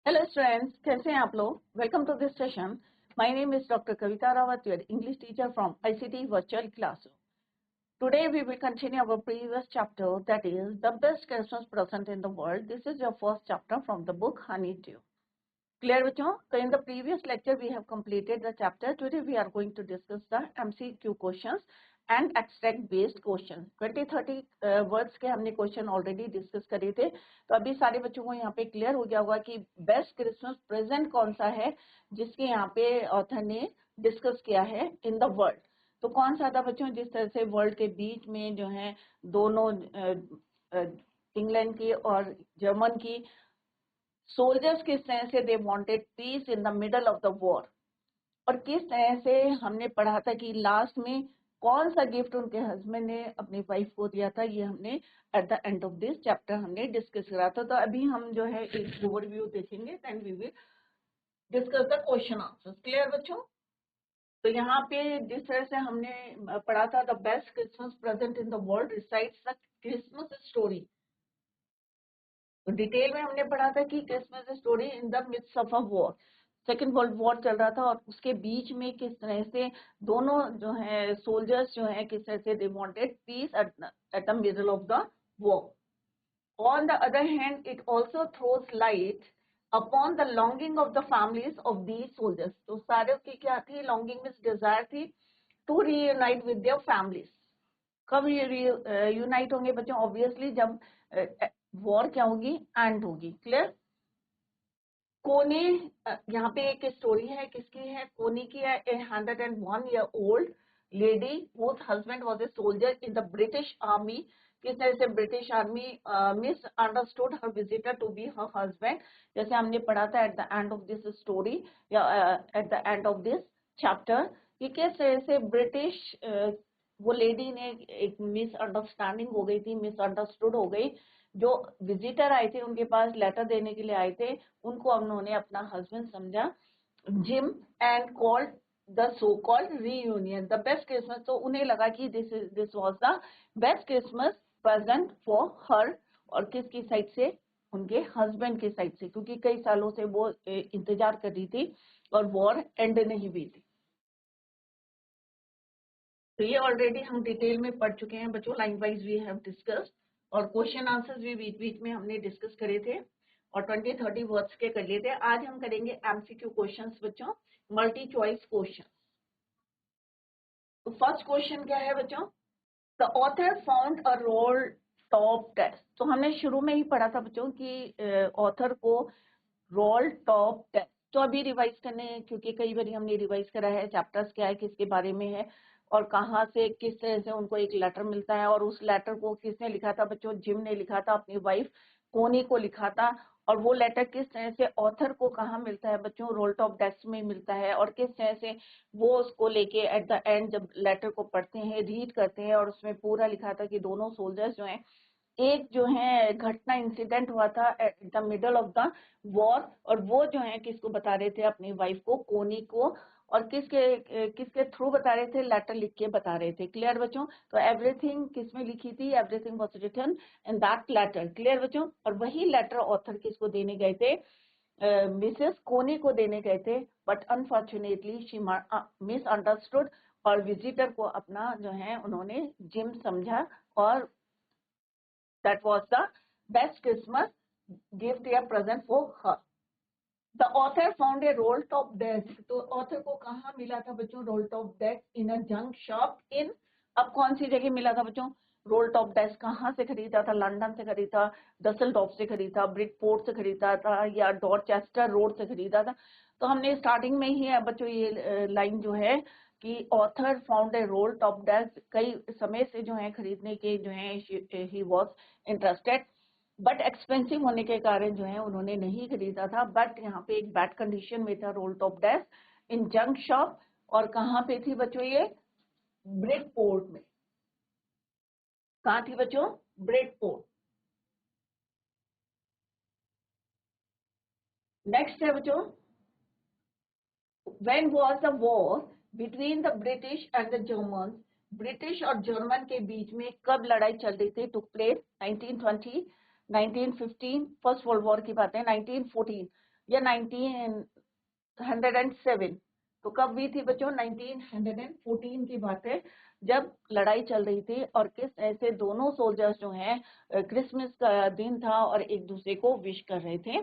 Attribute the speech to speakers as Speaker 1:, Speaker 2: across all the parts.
Speaker 1: Hello students, कैसे हैं आप लोग? Welcome to this session. My name is Dr. Kavita Rawat, your English teacher from ICT Virtual Classroom. Today we will continue our previous chapter, that is the best Christmas present in the world. This is your first chapter from the book Honeydew. Clear बच्चों? So in the previous lecture we have completed the chapter. Today we are going to discuss the MCQ questions and abstract based question 20-30 words के हमने question already discuss करे थे। तो अभी सारे बच्चों को यहाँ पे क्लियर हो गया होगा कि बेस्ट क्रिसमस प्रेजेंट कौन सा है जिसके यहाँ पे ऑथर ने डिस्कस किया है इन द वर्ल्ड। तो कौन सा था बच्चों? जिस तरह से वर्ल्ड के बीच में जो है दोनों इंग्लैंड की और जर्मन की सोल्जर्स किस तरह से they wanted peace in the middle of the war, और किस तरह से हमने पढ़ा था कि लास्ट में कौन सा गिफ्ट उनके हस्बैंड ने अपनी वाइफ को दिया था। ये हमने eight the end of this chapter हमने डिस्कस करा था। तो अभी हम जो है एक ओवरव्यू देखेंगे, then we will discuss the question answers. Clear बच्चों? तो यहाँ पे जिस तरह से हमने पढ़ा था, the best Christmas present in the world recites the Christmas story. तो डिटेल में हमने पढ़ा था कि Christmas story in the midst of a war, second world war चल रहा था और उसके बीच में किस तरह से दोनों जो है सोल्जर्स जो है किस तरह से they wanted peace at the middle of the war. On the other hand, it also throws light upon the longing of the families of these soldiers. तो सारे की क्या थी? लॉन्गिंग मीन्स डिजायर थी to reunite with their families. कब unite होंगे बच्चों? Obviously जब वॉर क्या होगी? एंड होगी। क्लियर? कोनी, यहाँ पे एक स्टोरी है, किसकी है? कोनी की है। ए 101 year old lady whose husband was a soldier in the British army. किस तरह से British army misunderstood her visitor to be her husband, जैसे हमने पढ़ा था at the end of this story या at the end of this chapter, कि किस तरह से ब्रिटिश वो लेडी ने एक मिसअंडरस्टैंडिंग हो गई थी, मिसअंडरस्टूड हो गई। जो विजिटर आए थे उनके पास लेटर देने के लिए आए थे, उनको उन्होंने अपना हस्बैंड समझा, gym, and called the so called reunion the best Christmas. तो उन्हें लगा कि this was the best Christmas present for her, और किसकी साइड से? उनके हस्बैंड के साइड से, क्योंकि कई सालों से वो इंतजार कर रही थी और वॉर एंड नहीं हुई थी। तो ये ऑलरेडी हम डिटेल में पढ़ चुके हैं बच्चों, line wise we have discussed, और क्वेश्चन आंसर्स भी बीच बीच में हमने डिस्कस करे थे और 20-30 वर्ड्स के कर लिए थे। आज हम करेंगे एमसीक्यू क्वेश्चंस बच्चों, मल्टी चॉइस क्वेश्चन। तो फर्स्ट क्वेश्चन क्या है बच्चों? The author found a roll top desk. तो हमने शुरू में ही पढ़ा था बच्चों कि ऑथर को रोल टॉप टेस्ट। तो अभी रिवाइज करने, क्योंकि कई बार हमने रिवाइज करा है चैप्टर्स क्या है, किसके बारे में है और कहाँ से किस तरह से उनको एक लेटर मिलता है, और उस लेटर को किसने लिखा था बच्चों? जिम ने लिखा था, अपनी वाइफ कोनी को लिखा था। और वो लेटर किस तरह से ऑथर को कहाँ मिलता है बच्चों? रोल टॉप डेस्क में मिलता है। और किस तरह से वो उसको लेके एट द एंड जब लेटर को पढ़ते हैं, रीड करते हैं, और उसमें पूरा लिखा था कि दोनों सोल्जर्स जो हैं, एक जो है घटना इंसिडेंट हुआ था at the middle of the war, और वो जो है किसको बता रहे थे? अपनी वाइफ को, कोनी को। और किसके थ्रू बता रहे थे? लेटर लिख के बता रहे थे। क्लियर बच्चों? तो एवरीथिंग किस में लिखी थी? Everything was written in that letter. Clear बच्चों? और वही लेटर ऑथर किसको देने गए थे? मिसेस कोनी को देने गए थे, बट अनफॉर्चुनेटली शी मिसअंडरस्टूड, और विजिटर को अपना जो है उन्होंने जिम समझा, और that was the best Christmas gift या present for her. The author found a roll top desk. तो author को कहाँ मिला था बच्चों? roll top desk in a junk shop in, अब कौन सी जगह मिला था बच्चों? रोल टॉप डेस्क कहाँ से खरीदा था? लंदन से खरीदा, डसलडॉर्फ से खरीदा, ब्रिकपोर्ट से खरीदा था, या डॉरचेस्टर रोड से खरीदा था? तो हमने स्टार्टिंग में ही बच्चों ये लाइन जो है कि author found a role top desk, कई समय से जो है खरीदने के जो है he was interested, but expensive होने के कारण जो है उन्होंने नहीं खरीदा था। बट यहाँ पे एक बैड कंडीशन में था रोल टॉप डेस्क इन जंक शॉप, और कहाँ पे थी बच्चों? ये ब्रिकपोर्ट में। कहाँ थी बच्चों? ब्रिकपोर्ट। नेक्स्ट है बच्चों, when was the war between the British and the German? British और जर्मन के बीच में कब लड़ाई चल रही थी? Took place 1920, 1915, first world war की बात है 1914। या 1907? तो कब हुई थी बच्चों? 1914 की बात है, जब लड़ाई चल रही थी और किस तरह से दोनों सोल्जर्स जो हैं क्रिसमस का दिन था और एक दूसरे को विश कर रहे थे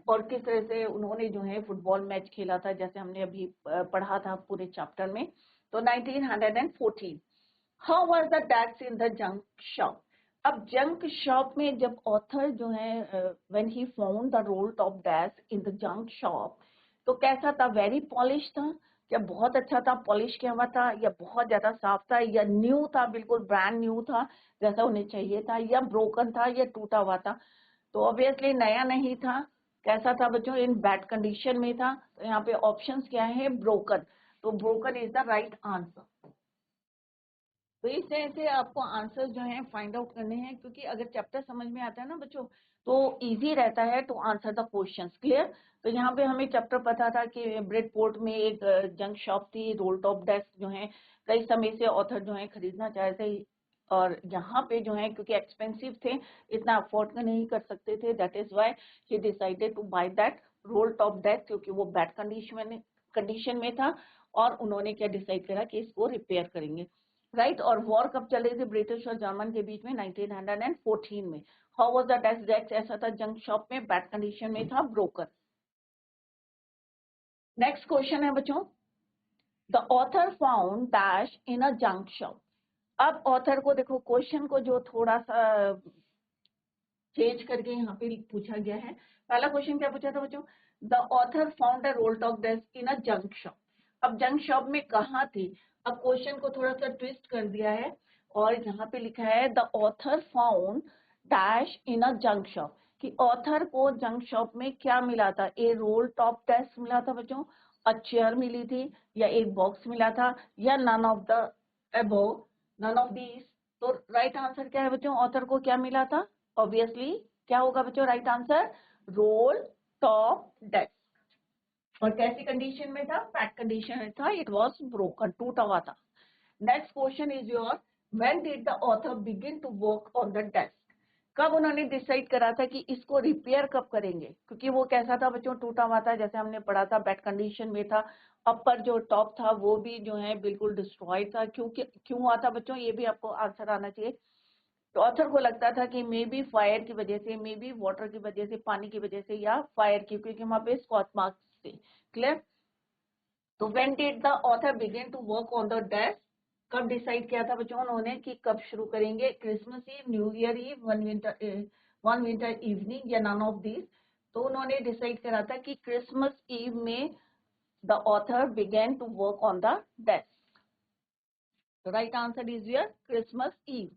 Speaker 1: और किस तरह से उन्होंने जो है फुटबॉल मैच खेला था, जैसे हमने अभी पढ़ा था पूरे चैप्टर में। तो 1914, how was the desk in the junk shop? अब जंक शॉप में जब ऑथर जो है when he found the roll top desk in the junk shop, तो कैसा था? वेरी पॉलिश था या बहुत अच्छा था, पॉलिश किया हुआ था, या बहुत ज्यादा साफ था, या न्यू था, बिल्कुल ब्रांड न्यू था जैसा उन्हें चाहिए था, या ब्रोकन था, या टूटा हुआ था? तो ऑब्वियसली नया नहीं था। कैसा था बच्चों? इन बैड कंडीशन में था। तो यहाँ पे ऑप्शंस क्या है? ब्रोकन। तो broken is the right answer. तो इस तरह से आपको आंसर जो है फाइंड आउट करने हैं, क्योंकि अगर चैप्टर समझ में आता है ना बच्चों, तो इजी रहता है to answer the questions. Clear? तो यहाँ पे हमें चैप्टर पता था कि ब्रेडपोर्ट में एक जंक शॉप थी, रोल टॉप डेस्क जो है कई समय से ऑथर जो है खरीदना चाह रहे थे, और यहाँ पे जो है क्योंकि एक्सपेंसिव थे, इतना अफोर्ड नहीं कर सकते थे, that is why he decided to buy that roll top desk, क्योंकि वो बैड कंडीशन में था, और उन्होंने क्या डिसाइड करा कि इसको रिपेयर करेंगे। राइट? और वॉर कब चल रही थी ब्रिटिश और जर्मन के बीच में? 1914 में। How was the desk? ऐसा था जंक शॉप में, बैड कंडीशन में था, ब्रोकन। नेक्स्ट क्वेश्चन है बच्चों, the author found dash in a junk shop. अब ऑथर को देखो, क्वेश्चन को जो थोड़ा सा चेंज करके यहाँ पे पूछा गया है। पहला क्वेश्चन क्या पूछा था बच्चों? The author found a roll top desk in a junk shop. अब जंक शॉप में कहाँ थी? अब क्वेश्चन को थोड़ा सा ट्विस्ट कर दिया है, और यहाँ पे लिखा है the author found dash in a junk shop, कि ऑथर को जंक शॉप में क्या मिला था? ए रोल टॉप डेस्क मिला था बच्चों, अ चेयर मिली थी, या एक बॉक्स मिला था, या none of the above, none of these. तो राइट आंसर क्या है बच्चों? ऑथर को क्या मिला था? ऑब्वियसली क्या होगा बच्चों right answer? Role top desk. और कैसी कंडीशन में था? बैड कंडीशन में था, इट वाज ब्रोकन, टूटा हुआ था। Next question is your, when did the author begin to work on the desk? कब उन्होंने डिसाइड करा था कि इसको रिपेयर कब करेंगे? क्योंकि वो कैसा था बच्चों? टूटा हुआ था, जैसे हमने पढ़ा था, बैड कंडीशन में था। अपर जो टॉप था वो भी जो है बिल्कुल डिस्ट्रॉयड था। क्यों हुआ था बच्चों? ये भी आपको आंसर आना चाहिए। तो ऑथर को लगता था कि मे बी फायर की वजह से, मे बी वाटर की वजह से, पानी की वजह से, या फायर की, क्योंकि वहां पे स्कॉच मार्क्स थे। क्लियर? तो when did the author begin to work on the desk? कब डिसाइड किया था बच्चों उन्होंने कि कब शुरू करेंगे? Christmas Eve, New Year Eve, one winter evening, या नन ऑफ दिस? तो उन्होंने डिसाइड करा था कि क्रिसमस ईव में the author began to work on the desk. The right answer is your Christmas Eve.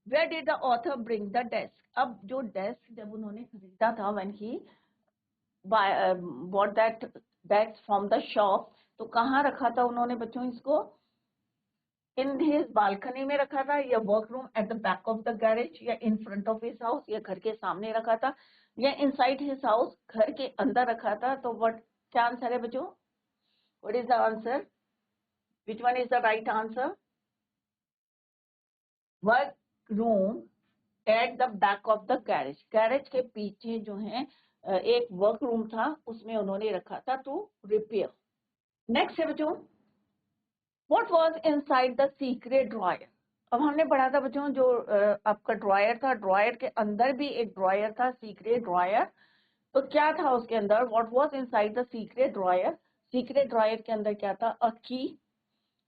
Speaker 1: Where did the author bring the desk? अब जो desk जब उन्होंने खरीदा था, when he bought that desk from the shop, तो कहाँ रखा था उन्होंने बच्चों इसको? इन हिज बालकनी में रखा था, या workroom at the back of the garage, या in front of his house, या घर के सामने रखा था, या इनसाइड हिज हाउस, घर के अंदर रखा था? तो व्हाट क्या आंसर है बच्चों? What is the answer? Which one is the right answer? Workroom at the back of the garage. Garage के पीछे जो है एक वर्क रूम था, उसमें उन्होंने रखा था टू रिपेयर। नेक्स्ट है बच्चों, what was inside the secret dryer? अब हमने पढ़ा था बच्चों जो आपका ड्रॉयर था, ड्रॉयर के अंदर भी एक ड्रॉयर था, सीक्रेट ड्रॉयर। तो क्या था उसके अंदर? What was inside the secret dryer? Secret dryer के अंदर क्या था? अ की,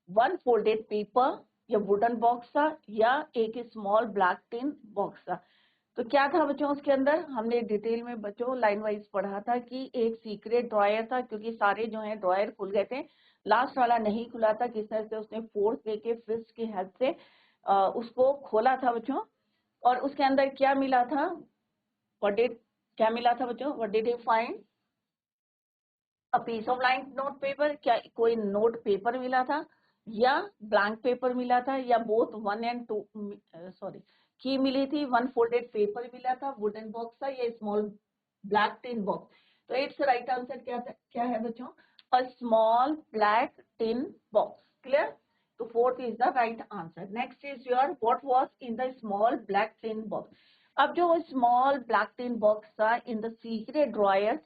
Speaker 1: वन फोल्डेड पेपर, या वुडन बॉक्स था, या एक स्मॉल ब्लैक टिन बॉक्स था? तो क्या था बच्चों उसके अंदर? हमने डिटेल में बच्चों लाइन वाइज पढ़ा था कि एक सीक्रेट ड्रॉयर था, क्योंकि सारे जो है ड्रॉयर खुल गए थे, लास्ट वाला नहीं खुला था। किस तरह से उसने फोर्स देके फिस्ट की हेल्प से उसको खोला था बच्चों, और उसके अंदर क्या मिला था? क्या मिला था बच्चों? What did you find? A piece of line note paper. क्या कोई नोट पेपर मिला था, या ब्लैंक पेपर मिला था, या both one and two? Sorry, की मिली थी, वन फोल्डेड पेपर मिला था, वुडन बॉक्स था, या स्मॉल ब्लैक टिन बॉक्स? तो इट्स राइट आंसर क्या था? क्या है बच्चों? A small black tin box. Clear? तो fourth is the right answer. Next is your, what was in the small black tin box? अब जो स्मॉल ब्लैक टिन बॉक्स था इन द सीक्रेट ड्रायर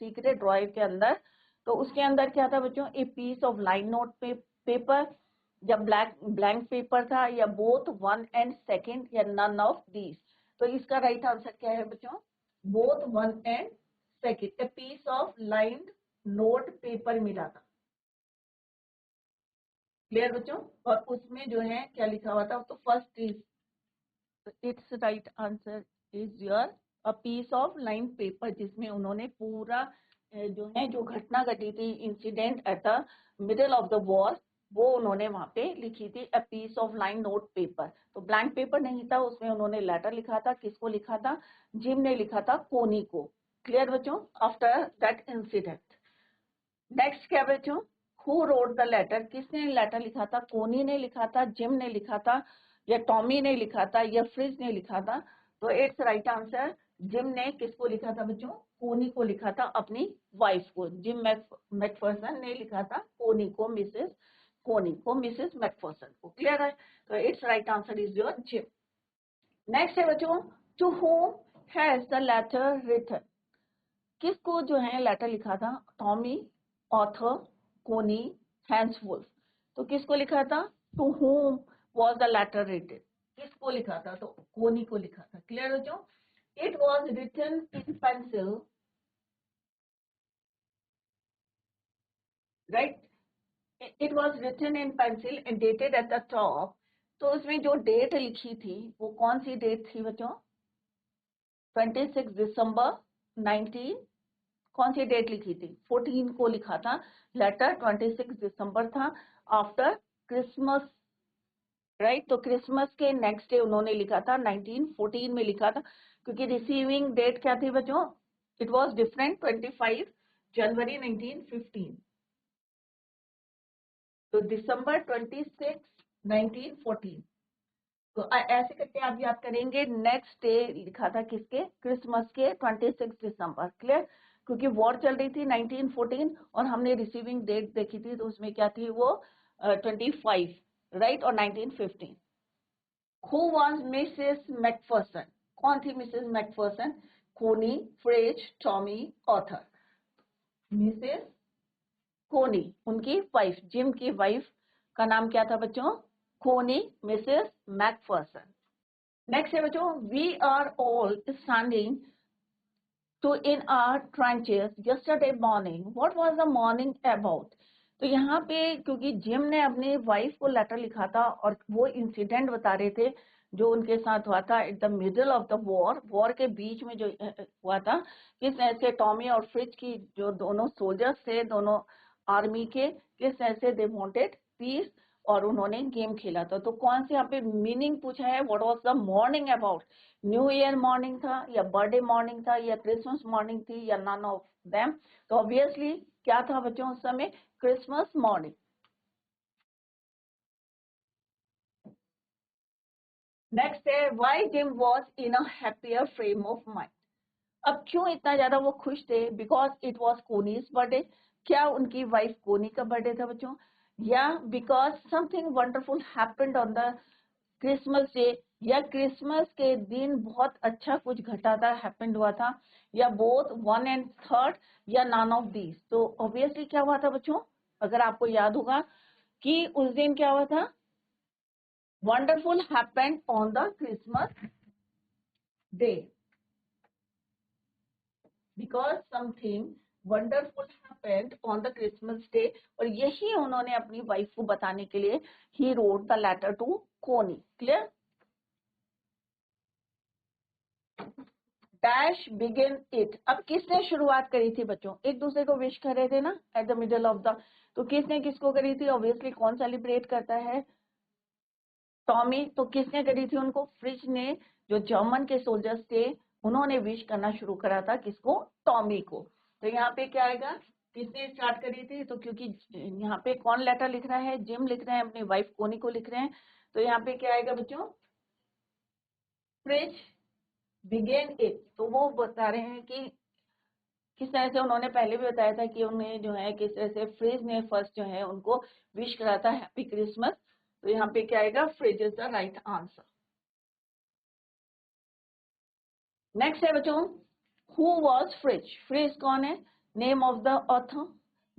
Speaker 1: के अंदर, तो उसके अंदर क्या था बच्चों, a piece of line note paper, या ब्लैंक पेपर था, या बोथ 1 and 2 या नन ऑफ दीज। तो इसका राइट आंसर क्या है बच्चों, both 1 and 2, a piece of line note paper मिला था। क्लियर बच्चों? और उसमें जो है क्या लिखा हुआ था, तो first is it's right answer is your a piece of line paper, जिसमें उन्होंने पूरा जो है जो घटना घटी थी, incident at the middle of the war, वो उन्होंने वहां पे लिखी थी, a piece of line note paper. तो ब्लैंक पेपर नहीं था, उसमें उन्होंने लेटर लिखा था। किसको लिखा था? जिम ने लिखा था कोनी को। क्लियर बच्चों? After that incident. नेक्स्ट क्या बच्चों, हु रोड द लेटर, किसने लेटर लिखा था? कोनी ने लिखा था, जिम ने लिखा था, या टॉमी ने लिखा था, या फ्रिज ने लिखा था? तो इट्स राइट आंसर, जिम ने किसको लिखा था बच्चों? कोनी को लिखा था, अपनी वाइफ को। जिम मैकफर्सन ने लिखा था कोनी को, मिसेस मैकफर्सन को। क्लियर है? तो it's right answer is your Jim. Next है बच्चों, to whom has the letter written, किसको जो है लेटर लिखा था? टॉमी, ऑथर, कोनी, हैंसवुल्फ। तो किसको लिखा था? To whom was the letter written, किसको लिखा था? तो कोनी को लिखा था। क्लियर हो जो? It was written in pencil, right, it was written in pencil and dated at the top. तो उसमें जो डेट लिखी थी वो कौन सी डेट थी बच्चों? 26 दिसंबर 19, कौन सी डेट लिखी थी? 14 को लिखा था लेटर, 26 दिसंबर था, आफ्टर क्रिसमस, राइट। तो क्रिसमस के नेक्स्ट डे उन्होंने लिखा था, 1914 में लिखा था, क्योंकि रिसीविंग डेट क्या थी बच्चों? इट वाज डिफरेंट, 25 जनवरी 1915। तो दिसंबर 26 1914। तो ऐसे करके आप याद करेंगे। नेक्स्ट डे लिखा था किसके? क्रिसमस के, 26 दिसंबर। क्लियर? क्योंकि वॉर चल रही थी 1914 और हमने रिसीविंग डेट देखी थी, तो उसमें क्या थी वो? 25, राइट, और 1915। हु वॉज मिसेस मैकफर्सन, कौन थी मिसेस मैकफर्सन? कोनी, फ्रेज, टॉमी, ऑथर। मिसेस कोनी, उनकी वाइफ, जिम की वाइफ का नाम क्या था बच्चों? कोनी, मिसेस मैकफर्सन। नेक्स्ट है बच्चों, we are all standing to in our trenches yesterday morning, what was the morning about? तो यहाँ पे क्योंकि जिम ने अपनी वाइफ को लेटर लिखा था और वो इंसिडेंट बता रहे थे जो उनके साथ हुआ था at the middle of the war के बीच में जो हुआ था, किस ऐसे टॉमी और फ्रिज की जो दोनों सोल्जर्स थे, दोनों आर्मी के, किस ऐसे दे वांटेड पीस, और उन्होंने गेम खेला था। तो कौन से यहाँ पे मीनिंग पूछा है? What was the morning about? New year morning था, या बर्थडे मॉर्निंग था, या क्रिसमस मॉर्निंग थी, या नन ऑफ देम? तो ऑब्वियसली क्या था बच्चों उस समय? Christmas morning. नेक्स्ट है, why gym was in a happier frame of mind. अब क्यों इतना ज्यादा वो खुश थे? बिकॉज इट वाज कोनीज बर्थडे, क्या उनकी वाइफ कोनी का बर्थडे था बच्चों? या because something wonderful happened on the Christmas day, या क्रिसमस के दिन बहुत अच्छा कुछ घटा था, हैपेंड हुआ था, या बोथ 1 and 3, या नन ऑफ दीज? तो ऑब्वियसली क्या हुआ था बच्चों? अगर आपको याद होगा कि उस दिन क्या हुआ था? Wonderful happened on the Christmas day, because something wonderful happened on the Christmas day. और यही उन्होंने अपनी वाइफ को बताने के लिए ही wrote the letter to Connie. Clear? Dash begin it, अब किसने शुरुआत करी थी बच्चों? एक दूसरे को विश कर रहे थे ना eight the middle of the, तो किसने किसको करी थी? ऑब्वियसली कौन सेलिब्रेट करता है? टॉमी। तो किसने करी थी उनको? फ्रिज ने, जो जर्मन के सोल्जर्स थे, उन्होंने विश करना शुरू करा था। किसको? टॉमी को। तो यहाँ पे क्या आएगा? किसने स्टार्ट करी थी? तो क्योंकि यहाँ पे कौन लेटर लिख रहा है? जिम लिख रहे हैं, अपनी वाइफ कोनी को लिख रहे हैं। तो यहाँ पे क्या आएगा बच्चों? Fritz began it. तो वो बता रहे हैं कि किस तरह से उन्होंने पहले भी बताया था कि उन्हें जो है किस तरह से फ्रिज ने फर्स्ट जो है उनको विश करा था हैप्पी क्रिसमस। तो यहाँ पे क्या आएगा? Fridge is the right answer. Next है बच्चों, हु वॉज फ्रिज, फ्रिज कौन है, name of the author,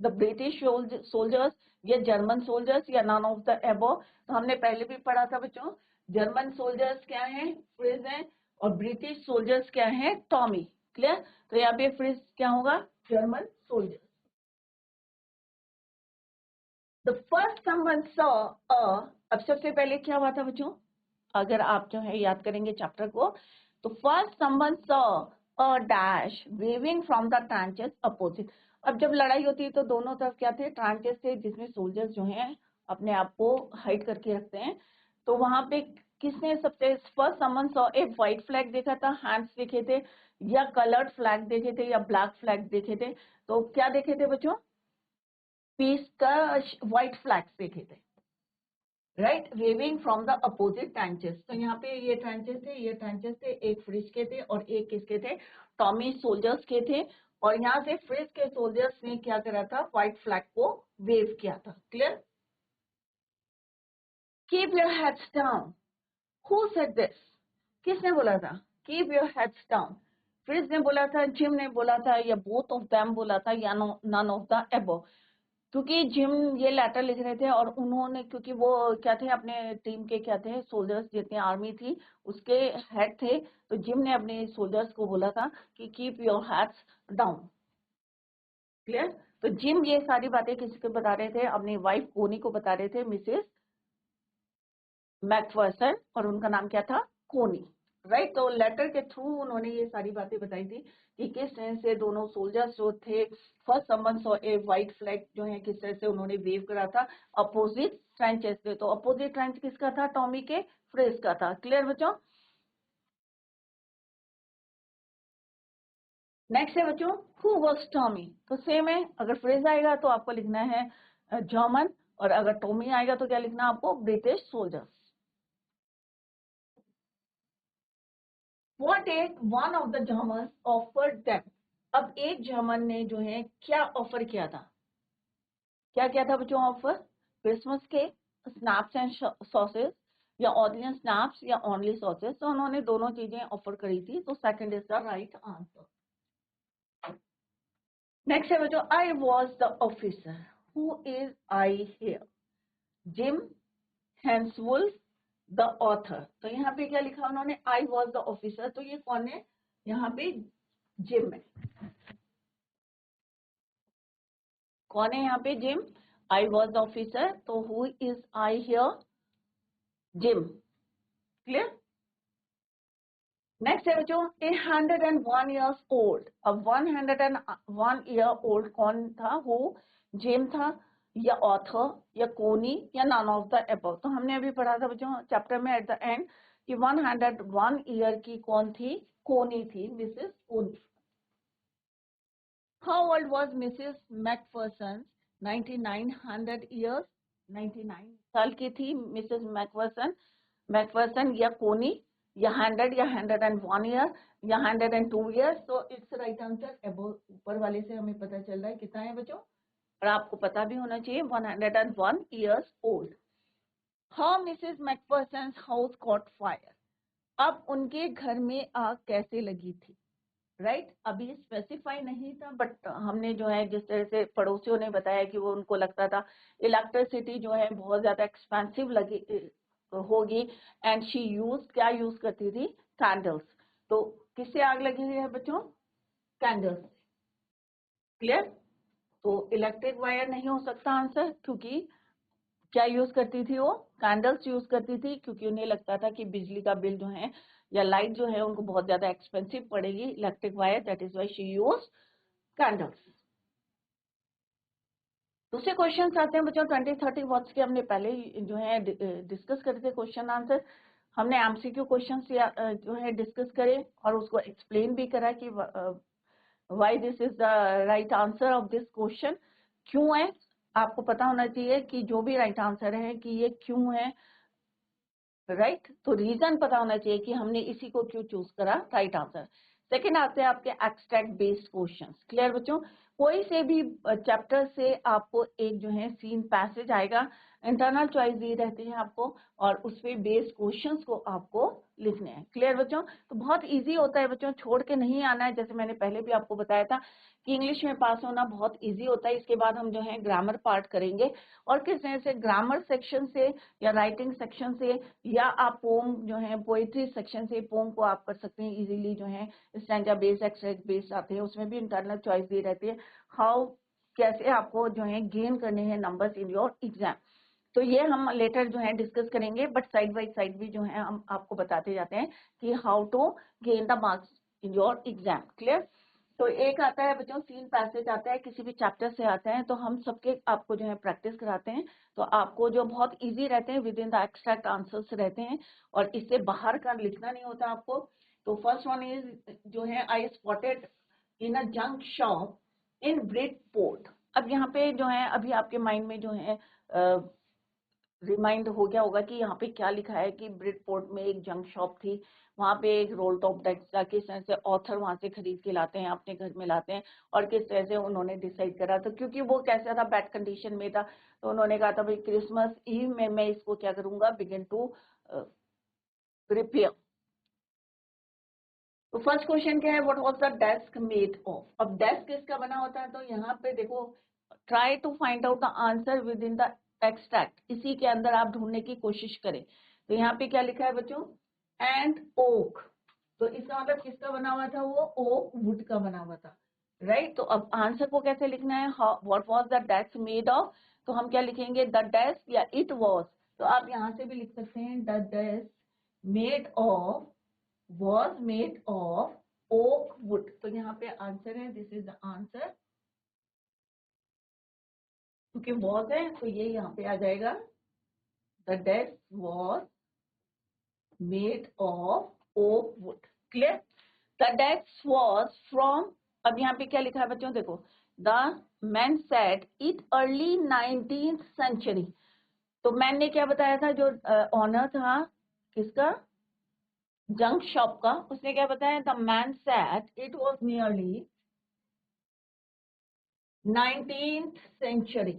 Speaker 1: the British soldiers या जर्मन सोल्जर्स या नॉन ऑफ द एबोव। तो हमने पहले भी पढ़ा था बच्चों, जर्मन सोल्जर्स क्या है, फ्रिज है, और ब्रिटिश सोल्जर्स क्या है, टॉमी। क्लियर? तो यहाँ पे फ्रिज क्या होगा, German soldiers. The first someone saw अब सबसे पहले क्या हुआ था बच्चों, अगर आप जो है याद करेंगे चैप्टर को, तो first someone saw a dash waving from the trenches opposite. अब जब लड़ाई होती है तो दोनों तरफ क्या थे, ट्रांचेस थे, जिसमें सोल्जर्स जो हैं अपने आप को हाइड करके रखते हैं। तो वहां पे किसने सबसे first someone saw a white flag देखा था, हैंड्स देखे थे, या कलर्ड फ्लैग देखे थे, या ब्लैक फ्लैग देखे थे। तो क्या देखे थे बच्चों, पीस का व्हाइट फ्लैग्स देखे थे, right, waving from the opposite trenches. तो यहाँ पे ये ट्रांचेस थे, ये ट्रांचेस थे, एक फ्रिज के थे और एक किसके थे, टॉमी सोल्जर्स के थे। और यहाँ से फ्रिज के सोल्जर्स ने क्या करा था, व्हाइट फ्लैग को वेव किया था। Clear? Keep your heads down, who said this, किसने बोला था, keep your heads down, fridge ने बोला था, जिम ने बोला था, या बोथ ऑफ देम बोला था, या नन ऑफ द एबोव। क्योंकि जिम ये लेटर लिख रहे थे और उन्होंने, क्योंकि वो क्या थे, अपने टीम के क्या थे, सोल्जर्स जितनी आर्मी थी उसके हेड थे, तो जिम ने अपने सोल्जर्स को बोला था कि keep your heads down. Clear? तो जिम ये सारी बातें किसको बता रहे थे, अपनी वाइफ कोनी को बता रहे थे, मिसेस मैकफर्सन, और उनका नाम क्या था, कोनी। राइट? तो लेटर के थ्रू उन्होंने ये सारी बातें बताई थी कि किस तरह से दोनों सोल्जर्स जो थे, first someone saw a white flag जो है, किस तरह से उन्होंने वेव करा था अपोजिट ट्रेंचेस पे। तो अपोजिट ट्रेंच किसका था, टॉमी के, फ्रेज का था। क्लियर बच्चों? नेक्स्ट है बच्चों, हु वाज टॉमी। तो सेम है, अगर फ्रेज आएगा तो आपको लिखना है जर्मन, और अगर टॉमी आएगा तो क्या लिखना आपको, British soldiers. What did one of the Germans offered them? अब एक जर्मन ने जो है क्या ऑफर किया था, क्या क्या था बच्चों ऑफर, क्रिसमस के स्नैप्स एंड सॉसेस, या ऑनियन स्नैप्स, या ओनली सॉसेस। तो उन्होंने दोनों चीजें ऑफर करी थी, तो second is the right answer. Next है बच्चों, I was the officer, who is I here, Jim Henswolf the author. तो यहाँ पे क्या लिखा उन्होंने, आई वॉज द ऑफिसर, तो ये कौन है, यहाँ पे जिम है। कौन है यहाँ पे, Jim, I was the officer, तो who is I here, Jim. Clear? Next है बच्चों, 101 ईयर्स ओल्ड। अब 101 ईयर ओल्ड कौन था, हु, जिम था, या ऑथर, या कोनी, या नॉन ऑफ द एबव। तो हमने अभी पढ़ा था बच्चों चैप्टर में एट द एंड कि 101 ईयर की कौन थी, कोनी थी, मिसेस कोनी। How old was Mrs Macpherson, 99 years, 99 साल की थी मिसेस मैकफर्सन, मैकफर्सन या कोनी, या 100 या 101 ईयर, या 102 ईयर्स। तो इट्स राइट आंसर अबोव, ऊपर वाले से हमें पता चल रहा है कितना है बच्चों, और आपको पता भी होना चाहिए 101 years old. How Mrs Macpherson house cot fire, अब उनके घर में आग कैसे लगी थी, राइट? अभी स्पेसिफाई नहीं था, बट हमने जो है जिस तरह से पड़ोसियों ने बताया कि वो उनको लगता था इलेक्ट्रिसिटी जो है बहुत ज्यादा एक्सपेंसिव लगी होगी, एंड शी यूज, क्या यूज करती थी, कैंडल्स। तो किससे आग लगी हुई है बच्चों, कैंडल्स। क्लियर? तो इलेक्ट्रिक वायर नहीं हो सकता आंसर, क्योंकि क्या यूज करती थी वो, कैंडल्स यूज करती थी, क्योंकि उन्हें लगता था कि बिजली का बिल जो है या लाइट जो है उनको बहुत ज्यादा एक्सपेंसिव पड़ेगी, electric wire, that is why she use candles. दूसरे क्वेश्चन आते हैं बच्चों, 20-30 वर्ड्स के हमने पहले जो है डिस्कस करे थे क्वेश्चन आंसर। हमने एमसीक्यू क्वेश्चन जो है डिस्कस करे और उसको एक्सप्लेन भी करा कि why this is the right answer of this question, क्यों है, आपको पता होना चाहिए कि जो भी राइट आंसर है कि ये क्यों है, राइट? तो रीजन पता होना चाहिए कि हमने इसी को क्यों चूज करा राइट आंसर। सेकंड आते हैं आपके एक्सट्रैक्ट बेस्ड क्वेश्चंस। क्लियर बच्चों? कोई से भी चैप्टर से आपको एक जो है सीन पैसेज आएगा, इंटरनल चॉइस दी रहती है आपको और उस पे बेस्ड क्वेश्चंस को आपको लिखने हैं। क्लियर बच्चों? तो बहुत इजी होता है बच्चों, छोड़ के नहीं आना है। जैसे मैंने पहले भी आपको बताया था कि इंग्लिश में पास होना बहुत इजी होता है। इसके बाद हम जो है ग्रामर पार्ट करेंगे और किस तरह से ग्रामर सेक्शन से या राइटिंग सेक्शन से या आप पोम जो है पोएट्री सेक्शन से पोम को आप कर सकते हैं इजीली। जो है स्टैंजा बेस्ड एक्सट्रैक्ट बेस्ड आते हैं, उसमें भी इंटरनल चॉइस दी रहती है हाउ कैसे आपको जो है गेन करने हैं नंबर्स इन योर एग्जाम। तो ये हम लेटर जो है डिस्कस करेंगे, बट साइड बाय साइड भी जो है हम आपको बताते जाते हैं कि how to gain the marks in your exam. Clear? तो एक आता है बच्चों सीन पैसेज आता है, किसी भी चैप्टर से आता है, तो हम सबके आपको जो है प्रैक्टिस कराते हैं। तो आपको जो बहुत इजी रहते हैं with in the extract answers रहते हैं और इससे बाहर का लिखना नहीं होता आपको। तो फर्स्ट वन इज जो है आई spotted in a junk shop in Bridport. अब यहाँ पे जो है अभी आपके माइंड में जो है रिमाइंड हो गया होगा कि यहाँ पे क्या लिखा है कि ब्रिडपोर्ट में एक जंक शॉप थी, वहाँ पे एक रोल टॉप डेस्क किस तरह से ऑथर वहाँ से खरीद के लाते हैं, अपने घर में लाते हैं और किस तरह से उन्होंने डिसाइड करा। तो क्योंकि वो कैसा था, बैड कंडीशन में था, तो उन्होंने कहा था भाई क्रिसमस ईव में मैं इसको क्या करूंगा, बिगिन टू रिपेयर। तो फर्स्ट क्वेश्चन क्या है, what was the desk made of. अब डेस्क किसका बना होता है, तो यहाँ पे देखो try to find out the answer within the extract, इसी के अंदर आप ढूंढने की कोशिश करें। तो यहाँ पे क्या लिखा है बच्चों, एंड ओक। तो इसका मतलब किसका बना हुआ था, वो ओक वुड का बना हुआ था, राइट। तो अब आंसर को कैसे लिखना है, what was the desk made of, तो हम क्या लिखेंगे, द डेस्क या इट वाज। तो आप यहाँ से भी लिख सकते हैं the desk made of was made of oak wood। तो यहाँ पे आंसर है, दिस इज द आंसर। क्योंकि was है तो ये यहाँ पे आ जाएगा, the desk was made of oak wood। Clear? the desk was from, अब यहाँ पे क्या लिखा है बच्चों, देखो the man said it early 19th century। तो मैन ने क्या बताया था, जो ऑनर था किसका, जंक शॉप का, उसने क्या बताया, the man said it was nearly 19th century,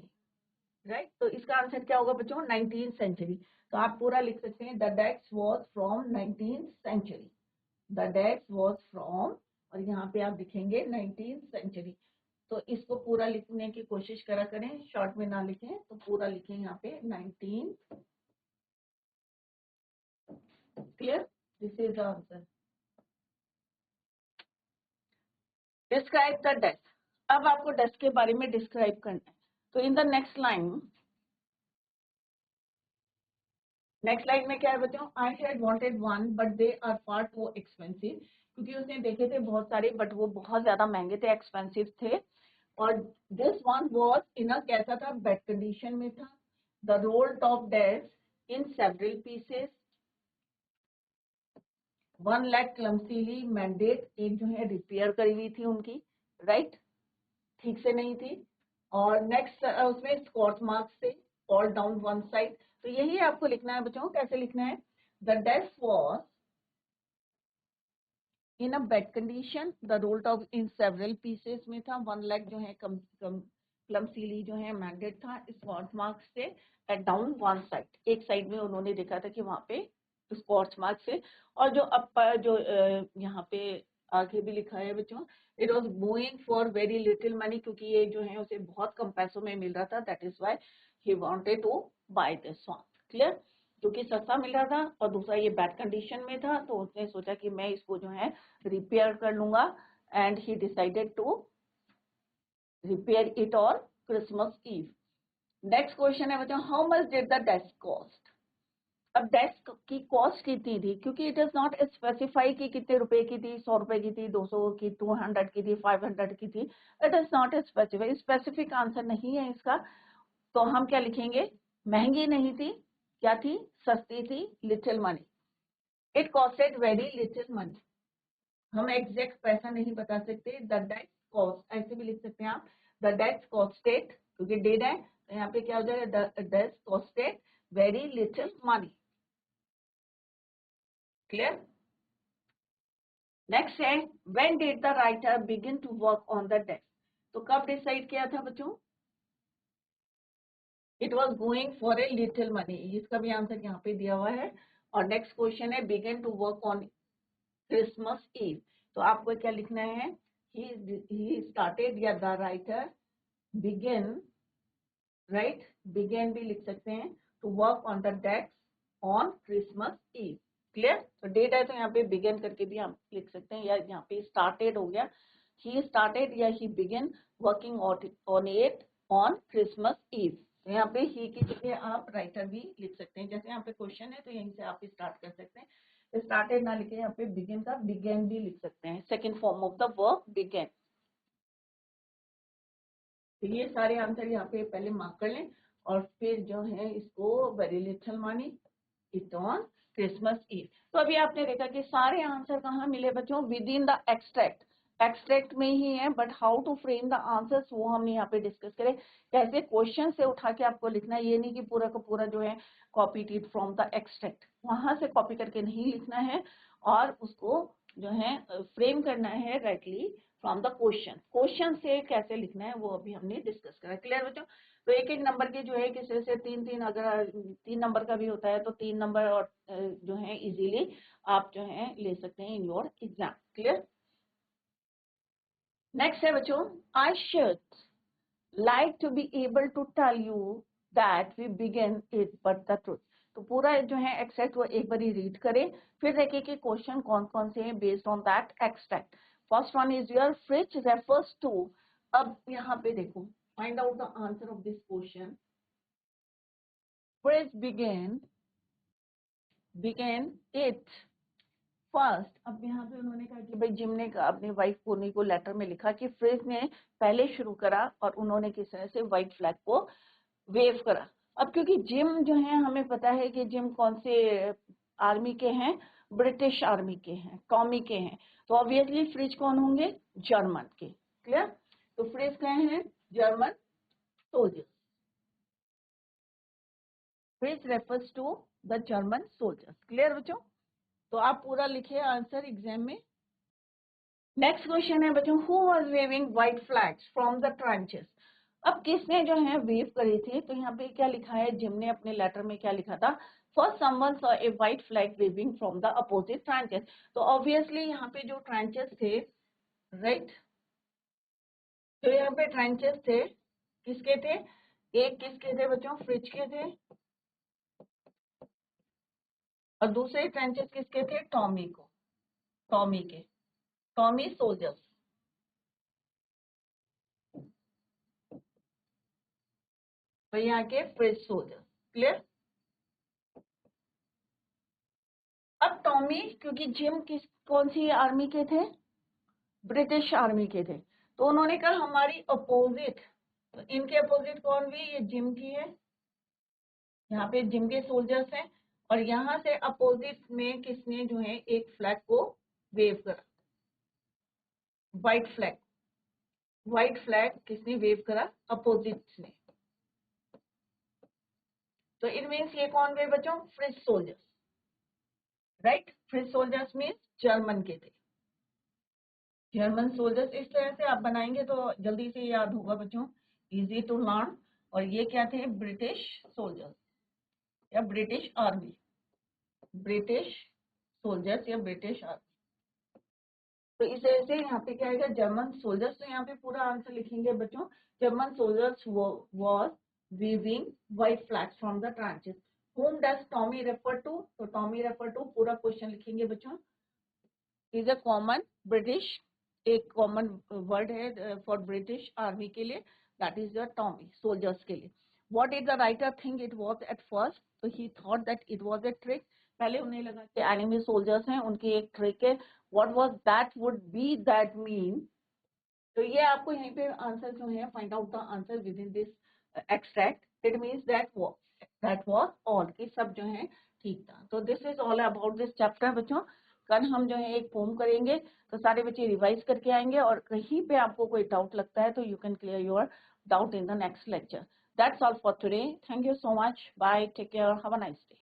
Speaker 1: right. तो इसका आंसर क्या होगा बच्चों, 19th सेंचुरी। तो आप पूरा लिख सकते हैं, the desk was from 19th century, the desk was from, और यहाँ पे आप लिखेंगे 19th सेंचुरी। तो इसको पूरा लिखने की कोशिश करा करें, शॉर्ट में ना लिखें, तो पूरा लिखें यहाँ पे 19th। Clear? This is the answer. Describe the desk. अब आपको डेस्क के बारे में डिस्क्राइब करना है। तो इन द नेक्स्ट लाइन में क्या है बच्चों, I had wanted one but they are far too expensive. क्योंकि उसने देखे थे बहुत सारे बट वो बहुत ज्यादा महंगे थे, एक्सपेंसिव थे। और this one was in a, कैसा था, बेड कंडीशन में था। The roll top desk in several pieces, one leg clumsily mended, एक जो है रिपेयर करी हुई थी उनकी, राइट, ठीक से नहीं थी। और नेक्स्ट उसमें स्कॉच मार्क्स थे ऑल डाउन वन साइड। तो यही आपको लिखना है बच्चों, कैसे लिखना है, the desk was in a bed condition, the roll top in several pieces में था, वन लेग जो है क्लमसीली जो है मैंडेट था, स्कॉच मार्क्स थे एट डाउन वन साइड, एक साइड में उन्होंने देखा था कि वहां पे स्कॉच मार्क्स थे। और जो जो यहाँ पे आगे भी लिखा है बच्चों, it was going for very little money, क्योंकि ये जो है उसे बहुत कम पैसों में मिल रहा था, that is why he wanted to buy this one. Clear? क्योंकि सस्ता मिल रहा था और दूसरा ये बैड कंडीशन में था, तो उसने सोचा कि मैं इसको जो है रिपेयर कर लूंगा, and he decided to repair it on Christmas Eve. Next question है बच्चों, how much did the desk cost. अब डेस्क की कॉस्ट कितनी थी, क्योंकि इट इज नॉट स्पेसिफाई कि कितने रुपए की थी, 100 रुपए की थी, 200 की, 200 की थी, 500 की थी। It is not specify, specific answer नहीं है इसका। तो हम क्या लिखेंगे, महंगी नहीं थी, क्या थी, सस्ती थी, little money, it costed very little money. हम एग्जैक्ट पैसा नहीं बता सकते, द डेस्क कॉस्ट ऐसे भी लिख सकते हैं आप, द डेस्क कॉस्टेड, क्योंकि डेड है तो यहाँ पे क्या हो जाएगा, the desk costed very little money. Clear? Next है, when did the writer begin to work on the desk. तो कब डिसाइड किया था बच्चों, it was going for a little money, इसका भी आंसर यहाँ पे दिया हुआ है। और नेक्स्ट क्वेश्चन है began to work on Christmas Eve, तो आपको क्या लिखना है, ही स्टार्टेड या the writer began, right, began भी लिख सकते हैं, to work on the desk on Christmas Eve. Clear, तो डेट है तो यहाँ पे बिगेन करके भी हम लिख सकते हैं, या यहाँ पे स्टार्टेड हो गया, ही स्टार्टेड या he began working on it on Christmas Eve. तो यहाँ पे ही की जगह आप राइटर भी लिख सकते हैं, जैसे यहाँ पे क्वेश्चन है तो यहीं से आप स्टार्ट कर सकते हैं, स्टार्टेड ना लिखे यहाँ पे बिगिन का बिगेन भी लिख सकते हैं, second form of the verb began. तो ये सारे आंसर यहाँ पे पहले मार्क कर लें, और फिर जो है इसको very little money it on Christmas Eve. तो अभी आपने देखा कि सारे आंसर कहाँ मिले बच्चों, within the extract, extract में ही है, but how to frame the answers वो हमने यहाँ पे डिस्कस करे, कैसे क्वेश्चन से उठा के आपको लिखना है, ये नहीं कि पूरा का पूरा जो है copied it from the extract, वहां से कॉपी करके नहीं लिखना है, और उसको जो है फ्रेम करना है rightly from the question, question से कैसे लिखना है वो अभी हमने डिस्कस करा। क्लियर बच्चों, तो एक एक नंबर के जो है किसी से तीन तीन, अगर 3 नंबर का भी होता है तो 3 नंबर और जो है इजीली आप जो है ले सकते हैं in your exam. Clear, next है बच्चों, I should like to be able to tell you that we begin it but the truth. तो पूरा जो है एक्सट्रैक्ट वो एक बार रीड करें, फिर देखें कि क्वेश्चन कौन कौन से हैं based on that extract. First one is your Fritz refers to, अब यहाँ पे देखो, find out the answer of this question. Fritz began it first, अब यहाँ पे उन्होंने कहा कि भाई जिम ने अपनी वाइफ पूर्णी को लेटर में लिखा कि फ्रिज ने पहले शुरू करा और उन्होंने किस तरह से व्हाइट फ्लैग को वेव करा। अब क्योंकि जिम जो है हमें पता है कि जिम कौन से आर्मी के हैं, ब्रिटिश आर्मी के हैं, टॉमी के हैं, तो ऑब्वियसली फ्रिज कौन होंगे, जर्मन के। क्लियर, तो फ्रिज क्या है, German soldier, Fritz refers to the German soldiers. Clear बच्चों, तो आप पूरा लिखिए आंसर एग्जाम में। नेक्स्ट क्वेश्चन है बच्चों, who was waving white flags from the trenches. अब किसने जो है वेव करे थे, तो यहाँ पे क्या लिखा है, जिम ने अपने लेटर में क्या लिखा था, first someone saw a white flag waving from the opposite trenches. तो ऑब्वियसली यहाँ पे जो ट्रेंचेस थे, राइट, तो यहाँ पे ट्रेंचेस थे, किसके थे, एक किसके थे बच्चों, फ्रिज के थे, और दूसरे ट्रेंचेस किसके थे, टॉमी को, टॉमी के, टॉमी सोल्जर्स, तो यहाँ के फ्रिज सोल्जर्स। क्लियर, अब टॉमी, क्योंकि जिम किस कौन सी आर्मी के थे, ब्रिटिश आर्मी के थे, तो उन्होंने कहा हमारी अपोजिट, तो इनके अपोजिट कौन भी, ये जिम की है, यहाँ पे जिम के सोल्जर्स हैं, और यहाँ से अपोजिट में किसने जो है एक फ्लैग को वेव करा, व्हाइट फ्लैग, व्हाइट फ्लैग किसने वेव करा, अपोजिट ने, तो इट मीन्स ये कौन थे बच्चों, fridge soldiers, right, fridge soldiers means German के थे, जर्मन सोल्जर्स। इस तरह से आप बनाएंगे तो जल्दी से याद होगा बच्चों, इजी टू लर्न। और ये क्या थे, ब्रिटिश सोल्जर्स या ब्रिटिश आर्मी, ब्रिटिश सोल्जर्स या ब्रिटिश आर्मी। तो इस तरह से यहाँ पे क्या आएगा, जर्मन सोल्जर्स, तो यहाँ पे पूरा आंसर लिखेंगे बच्चों, German soldiers was weaving white flags from the trenches. whom does Tommy refer to, तो टॉमी रेफर टू पूरा क्वेश्चन लिखेंगे बच्चों, इज अ कॉमन ब्रिटिश, एक कॉमन वर्ड है फॉर ब्रिटिश आर्मी के लिए, that is the Tommy soldiers के लिए। What is the writer think it was at first, तो he thought that it was a trick, पहले उन्हें लगा कि एनिमी सोल्जर्स हैं, उनकी एक ट्रिक है, what was that, would be that mean. तो ये आपको यहीं पे आंसर जो है, find out the answer with in this extract, it means that was all, कि सब जो है ठीक था। तो this is all about this chapter बच्चों। कल हम जो है एक पोम करेंगे, तो सारे बच्चे रिवाइज करके आएंगे, और कहीं पे आपको कोई डाउट लगता है तो you can clear your doubt in the next lecture. That's all for today, thank you so much, bye, take care, have a nice day.